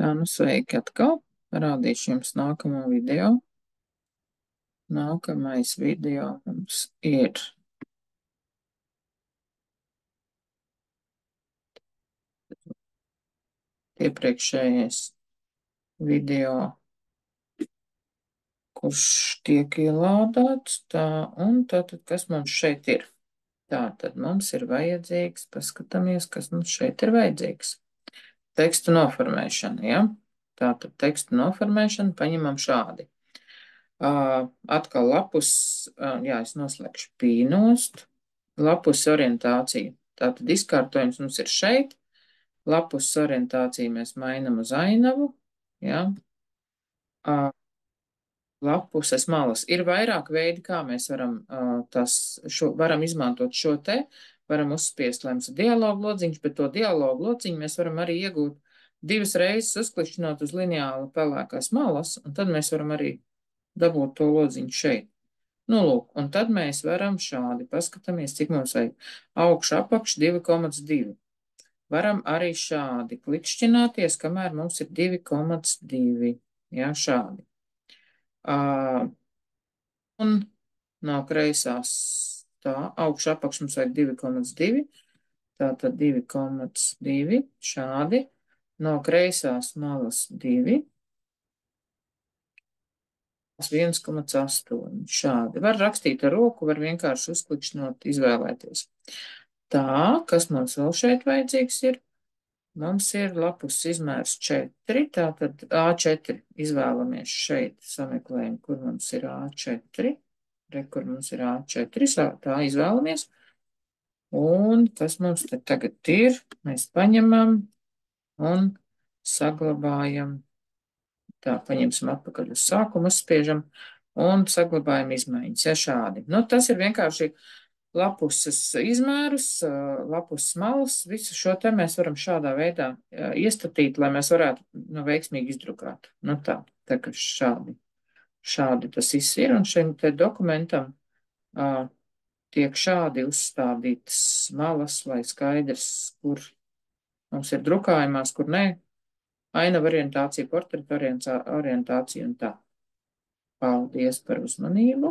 Tā, nu sveiki atkal. Parādīšu jums nākamo video. Nākamais video mums ir iepriekšējais video, kurš tiek ielādēts. Tā, un tātad, kas mums šeit ir? Tātad mums ir vajadzīgs, paskatāmies, kas mums šeit ir vajadzīgs. Tekstu noformēšana, ja? Tātad tekstu noformēšana paņemam šādi. Atkal lapus, jā, es noslēgšu pīnost, lapus orientāciju. Tātad izkārtojums mums ir šeit, lapus orientāciju mēs mainam uz ainavu, jā. Lapuses malas. Ir vairāk veidi, kā mēs varam, varam izmantot šo te, varam uzspiest, lai mums ir dialogu lodziņš, bet to dialogu lodziņu mēs varam arī iegūt divas reizes uzklišķinot uz lineāla pelēkās malas, un tad mēs varam arī dabūt to lodziņu šeit. Nu, lūk, un tad mēs varam šādi, paskatāmies, cik mums vajag. Augšu apakš 2,2. Varam arī šādi klikšķināties, kamēr mums ir 2,2. Jā, šādi. Un no kreisās tā, augšu apakš mums vajag 2,2. Tātad 2,2 šādi. No kreisās malas 2. 1,8 šādi. Var rakstīt ar roku, var vienkārši uzklikšķinot, izvēlēties. Tā, kas mums vēl šeit vajadzīgs ir? Mums ir lapus izmērs 4, tātad A4 izvēlamies šeit, sameklējam, kur mums ir A4. Re, kur mums ir A4, tā izvēlamies. Un kas mums te tagad ir? Mēs paņemam un saglabājam. Tā, paņemsim atpakaļ uz sākumu, uzspiežam un saglabājam izmaiņas, ja šādi. Nu, tas ir vienkārši lapuses izmērus, lapuses malas, visu šo te mēs varam šādā veidā iestatīt, lai mēs varētu, nu, veiksmīgi izdrukāt. Nu, tā kā šādi tas viss ir, un šim te dokumentam tiek šādi uzstādītas malas, lai skaidrs, kur mums ir drukājumās, kur nē. Ainava orientācija, portreta orientācija un tā. Paldies par uzmanību!